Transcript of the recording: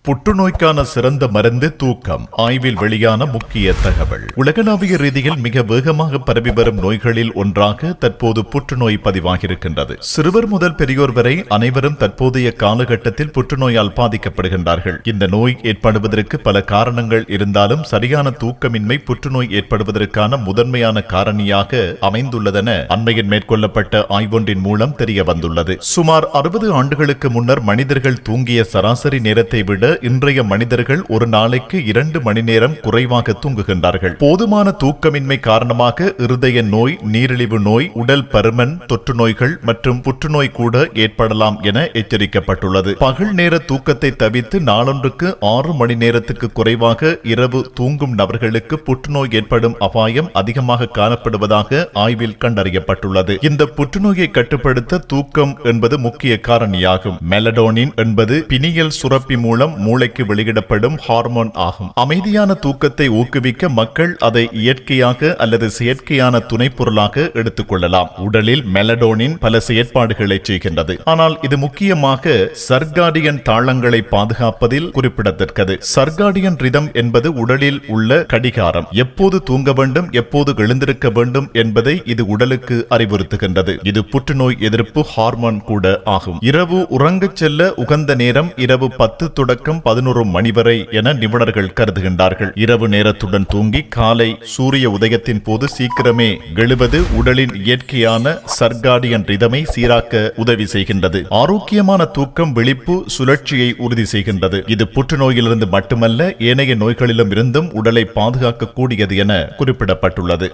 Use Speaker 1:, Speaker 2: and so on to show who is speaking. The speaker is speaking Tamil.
Speaker 1: புற்றுநோய்க்கான சிறந்த மருந்து தூக்கம். ஆய்வில் வெளியான முக்கிய தகவல். உலகளாவிய ரீதியில் மிக வேகமாக பரவி வரும் நோய்களில் ஒன்றாக தற்போது புற்றுநோய் பதிவாகியிருக்கின்றது. சிறுவர் முதல் பெரியோர் வரை அனைவரும் தற்போதைய காலகட்டத்தில் புற்றுநோயால் பாதிக்கப்படுகின்றார்கள். இந்த நோய் ஏற்படுவதற்கு பல காரணங்கள் இருந்தாலும் சரியான தூக்கமின்மை புற்றுநோய் ஏற்படுவதற்கான முதன்மையான காரணியாக அமைந்துள்ளதென அண்மையில் மேற்கொள்ளப்பட்ட ஆய்வொன்றின் மூலம் தெரிய வந்துள்ளது. சுமார் 60 ஆண்டுகளுக்கு முன்னர் மனிதர்கள் தூங்கிய சராசரி நேரத்தை விட இன்றைய மனிதர்கள் ஒரு நாளைக்கு 2 மணி நேரம் குறைவாக தூங்குகின்றார்கள். போதுமான தூக்கமின்மை காரணமாக இருதய நோய், நீரிழிவு நோய், உடல் பருமன், தொற்று நோய்கள் மற்றும் புற்றுநோய் கூட ஏற்படலாம் என எச்சரிக்கப்பட்டுள்ளது. பகல் நேர தூக்கத்தை தவிர்த்து நாளொன்றுக்கு 6 மணி நேரத்துக்கு குறைவாக இரவு தூங்கும் நபர்களுக்கு புற்றுநோய் ஏற்படும் அபாயம் அதிகமாக காணப்படுவதாக ஆய்வில் கண்டறியப்பட்டுள்ளது. இந்த புற்றுநோயை கட்டுப்படுத்த தூக்கம் என்பது முக்கிய காரணியாகும். மெலடோனின் என்பது பினியல் சுரப்பி மூலம் மூளைக்கு வெளியிடப்படும் ஹார்மோன் ஆகும். அமைதியான தூக்கத்தை ஊக்குவிக்க மக்கள் அதை இயற்கையாக அல்லது செயற்கையான துணை பொருளாக எடுத்துக் கொள்ளலாம். உடலில் மெலடோனின் பல செயற்பாடுகளை செய்கின்றது. ஆனால் இது முக்கியமாக சர்காடியன் தாளங்களை பாதுகாப்பதில் குறிப்பிடத்தக்கது. சர்காடியன் ரிதம் என்பது உடலில் உள்ள கடிகாரம். எப்போது தூங்க வேண்டும், எப்போது எழுந்திருக்க வேண்டும் என்பதை இது உடலுக்கு அறிவுறுத்துகின்றது. இது புற்றுநோய் எதிர்ப்பு ஹார்மோன் கூட ஆகும். இரவு உறங்கச் செல்ல உகந்த நேரம் இரவு 10 தொடக்கம் 11 மணி வரை என நிபுணர்கள் கருதுகின்றார்கள். இரவு நேரத்துடன் தூங்கி காலை சூரிய உதயத்தின் போது சீக்கிரமே எழுவது உடலின் இயற்கையான சர்காடியன் ரிதமை சீராக்க உதவி செய்கின்றது. ஆரோக்கியமான தூக்கம் விழிப்பு சுழற்சியை உறுதி செய்கின்றது. இது புற்றுநோயிலிருந்து மட்டுமல்ல ஏனைய நோய்களிலும் இருந்தும் உடலை பாதுகாக்கக்கூடியது என குறிப்பிடப்பட்டுள்ளது.